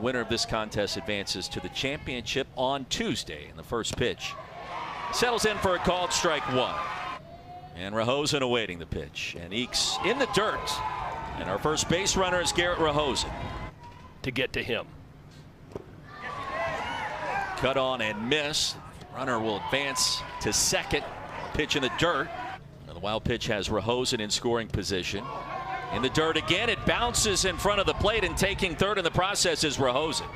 winner of this contest advances to the championship on Tuesday. In the first pitch, settles in for a called strike one. And Rahosen awaiting the pitch. And Eakes in the dirt. And our first base runner is Garrett Rahosen. To get to him. Cut on and miss. Runner will advance to second. Pitch in the dirt. And the wild pitch has Rahosen in scoring position. In the dirt again. It bounces in front of the plate, and taking third in the process is Rahosen.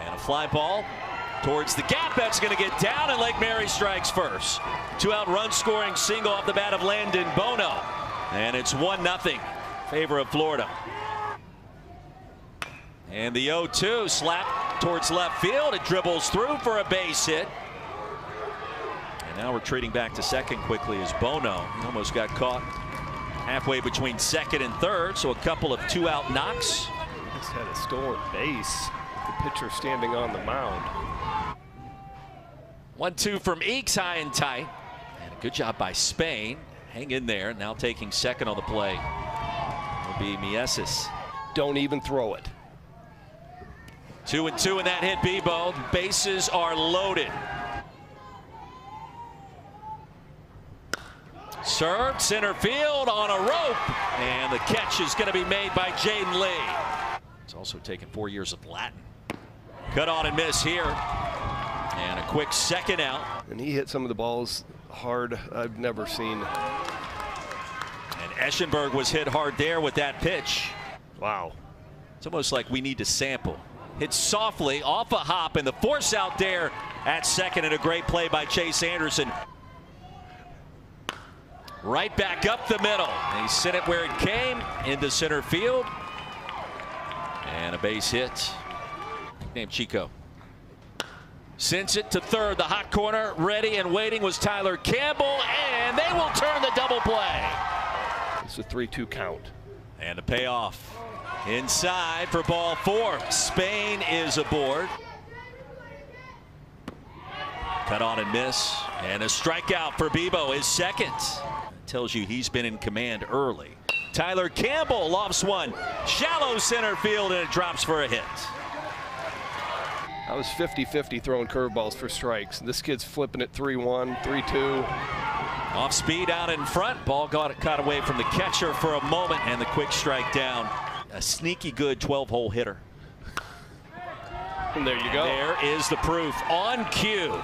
And a fly ball towards the gap. That's going to get down, and Lake Mary strikes first. 2-out run scoring single off the bat of Landon Bono. And it's 1-0 favor of Florida. And the 0-2 slap towards left field. It dribbles through for a base hit. And now retreating back to second quickly is Bono. He almost got caught halfway between second and third, so a couple of 2-out knocks. He just had a stolen base. The pitcher standing on the mound. 1-2 from Eakes, high and tight. And a good job by Spain. Hang in there. Now taking second on the play will be Mieses. Don't even throw it. 2-2 in that hit, Bebo. Bases are loaded. Served center field on a rope. And the catch is going to be made by Jaden Lee. It's also taken 4 years of Latin. Cut on and miss here. And a quick second out. And he hit some of the balls hard I've never seen. And Eschenberg was hit hard there with that pitch. Wow. It's almost like we need to sample. Hit softly off a hop, and the force out there at second, and a great play by Chase Anderson. Right back up the middle. And he sent it where it came, into center field. And a base hit. Named Chico. Sends it to third. The hot corner, ready and waiting, was Tyler Campbell, and they will turn the double play. It's a 3-2 count. And a payoff. Inside for ball four. Spain is aboard. Cut on and miss. And a strikeout for Bebo, his second. Tells you he's been in command early. Tyler Campbell lofts one. Shallow center field, and it drops for a hit. I was 50-50 throwing curveballs for strikes. This kid's flipping it 3-1, 3-2. Off speed out in front. Ball got caught away from the catcher for a moment, and the quick strike down. A sneaky good 12-hole hitter. And there you go. There is the proof on cue.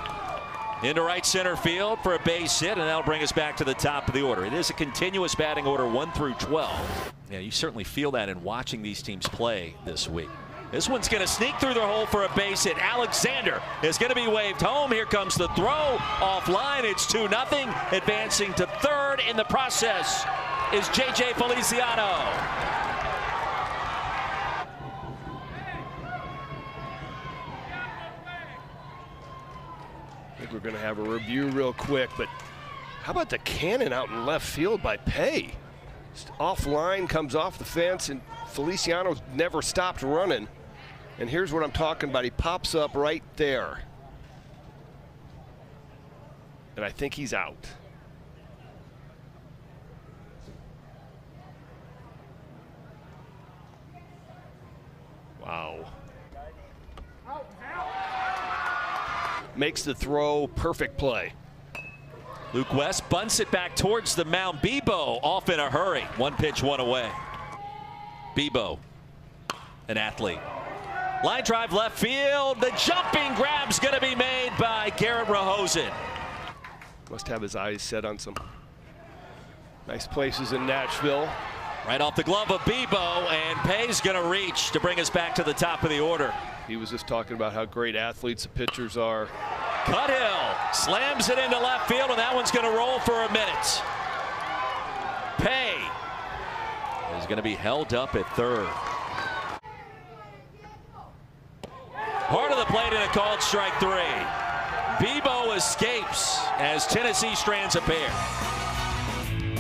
Into right center field for a base hit, and that'll bring us back to the top of the order. It is a continuous batting order, 1 through 12. Yeah, you certainly feel that in watching these teams play this week. This one's going to sneak through the hole for a base hit. Alexander is going to be waved home. Here comes the throw. Offline, it's 2-0. Advancing to third in the process is J.J. Feliciano. I think we're going to have a review real quick, but how about the cannon out in left field by Pay? Just offline, comes off the fence, and Feliciano's never stopped running. And here's what I'm talking about. He pops up right there. And I think he's out. Wow. Makes the throw, perfect play. Luke West bunts it back towards the mound. Bebo off in a hurry. One pitch, one away. Bebo, an athlete. Line drive left field. The jumping grab's going to be made by Garrett Rahosen. Must have his eyes set on some nice places in Nashville. Right off the glove of Bebo, and Pay's going to reach to bring us back to the top of the order. He was just talking about how great athletes the pitchers are. Cuthill slams it into left field, and that one's going to roll for a minute. Pay is going to be held up at third. Part of the plate and a called strike three. Bebo escapes as Tennessee strands a pair.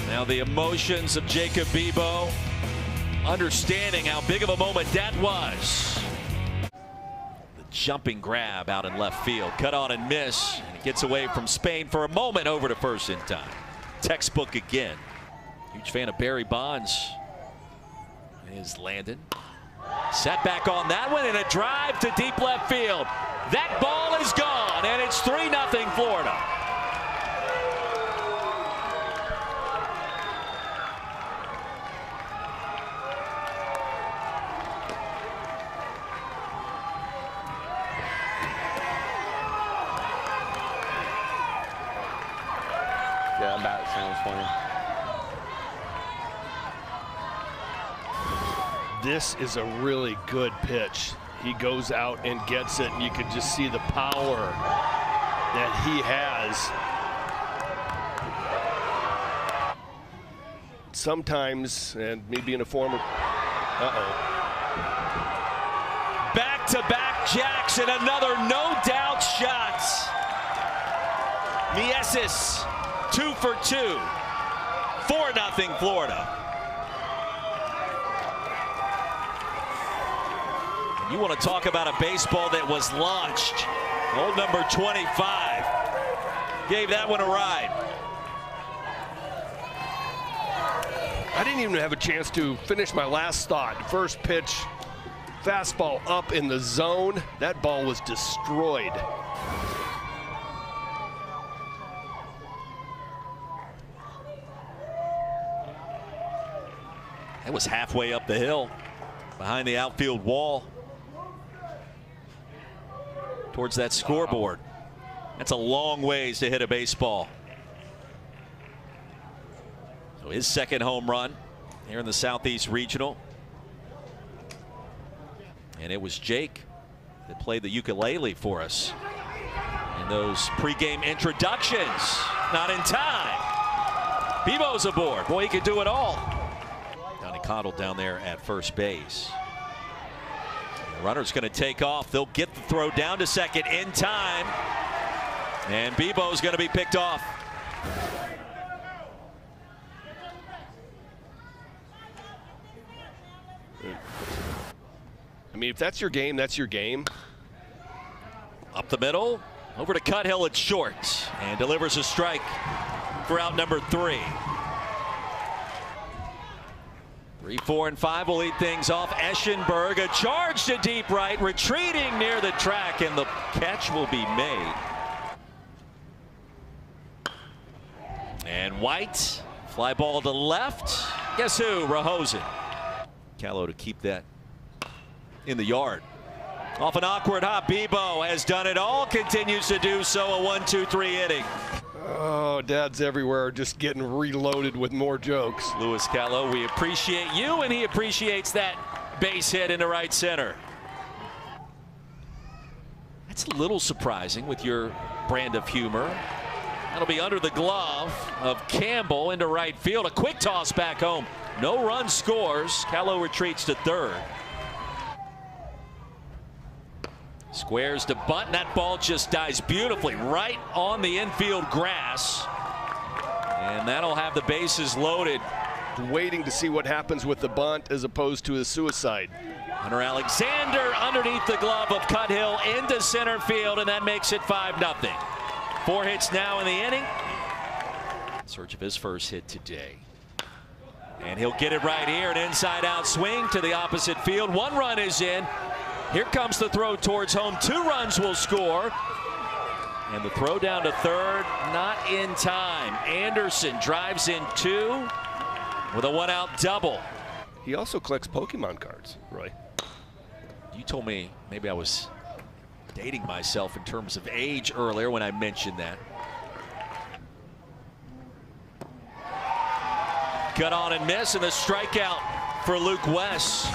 Now the emotions of Jacob Bebo, understanding how big of a moment that was. The jumping grab out in left field. Cut on and miss. And it gets away from Spain for a moment, over to first in time. Textbook again. Huge fan of Barry Bonds is Landon. Set back on that one and a drive to deep left field. That ball is gone and it's 3-0 Florida. Yeah, that bat sounds funny. This is a really good pitch. He goes out and gets it, and you can just see the power that he has. Sometimes, and me being a former, Back-to-back jacks and another no-doubt shot. Mieses, 2 for 2. 4-0 Florida. You want to talk about a baseball that was launched. Old number 25 gave that one a ride. I didn't even have a chance to finish my last thought. First pitch, fastball up in the zone. That ball was destroyed. That was halfway up the hill behind the outfield wall towards that scoreboard. That's a long ways to hit a baseball. So his second home run here in the Southeast Regional. And it was Jake that played the ukulele for us in those pregame introductions. Not in time. Bebo's aboard. Boy, he could do it all. Donnie Cottle down there at first base. The runner's going to take off. They'll get the throw down to second in time. And Bebo's going to be picked off. I mean, if that's your game, that's your game. Up the middle, over to Cuthill at short, and delivers a strike for out number 3. 3, 4, and 5 will lead things off. Eschenberg, a charge to deep right, retreating near the track, and the catch will be made. And White, fly ball to left. Guess who? Rahosen. Callow to keep that in the yard. Off an awkward hop, Bebo has done it all, continues to do so. A 1-2-3 inning. Oh, Dad's everywhere, just getting reloaded with more jokes. Louis Callow, we appreciate you, and he appreciates that base hit into right center. That's a little surprising with your brand of humor. That'll be under the glove of Campbell into right field. A quick toss back home. No run scores. Callow retreats to third. Squares to bunt, and that ball just dies beautifully right on the infield grass. And that'll have the bases loaded. Waiting to see what happens with the bunt as opposed to a suicide. Hunter Alexander underneath the glove of Cuthill into center field, and that makes it 5-0. 4 hits now in the inning. In search of his first hit today. And he'll get it right here, an inside-out swing to the opposite field. 1 run is in. Here comes the throw towards home. 2 runs will score. And the throw down to third, not in time. Anderson drives in 2 with a 1-out double. He also collects Pokemon cards, Roy. You told me maybe I was dating myself in terms of age earlier when I mentioned that. Cut on and miss, and the strikeout for Luke West.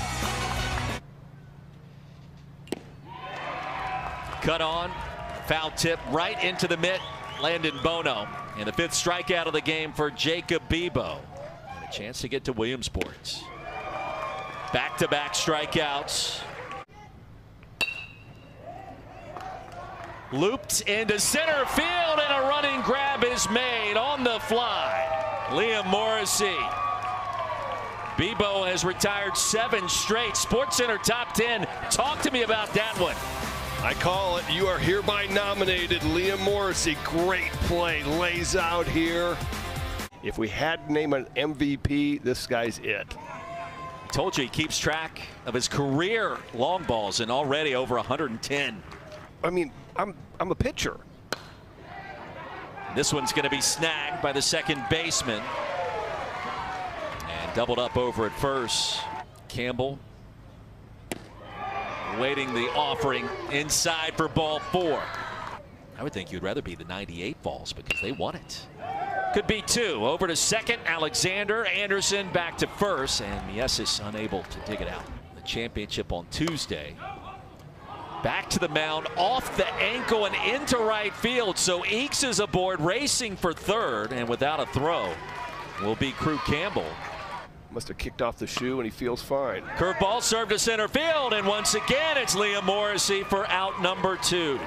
Cut on, foul tip right into the mitt, Landon Bono. And the 5th strikeout of the game for Jacob Bebo. And a chance to get to Williamsport. Back-to-back strikeouts. Looped into center field, and a running grab is made on the fly. Liam Morrissey. Bebo has retired 7 straight. SportsCenter Top 10. Talk to me about that one. I call it. You are hereby nominated, Liam Morrissey. Great play. Lays out here. If we had to name an MVP, this guy's it. told you he keeps track of his career long balls and already over 110. I mean, I'm a pitcher. This one's going to be snagged by the second baseman. And doubled up over at first. Campbell waiting the offering inside for ball 4. I would think you'd rather be the 98 balls because they won it. Could be 2. Over to second. Alexander. Anderson back to first. And Miesis unable to dig it out. The championship on Tuesday. Back to the mound, off the ankle and into right field. So Eakes is aboard, racing for third, and without a throw will be Crew Campbell. Must have kicked off the shoe and he feels fine. Curveball served to center field, and once again it's Liam Morrissey for out number 2.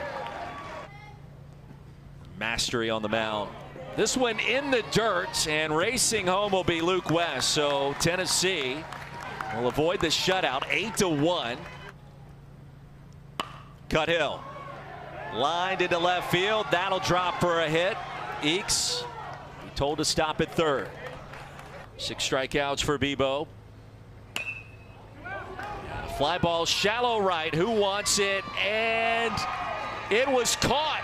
Mastery on the mound. This one in the dirt, and racing home will be Luke West. So Tennessee will avoid the shutout, 8-1. Cuthill lined into left field. That'll drop for a hit. Eakes be told to stop at third. 6 strikeouts for Bebo. Fly ball shallow right. Who wants it? And it was caught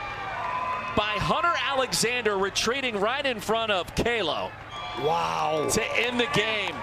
by Hunter Alexander, retreating right in front of Kalo. Wow. To end the game.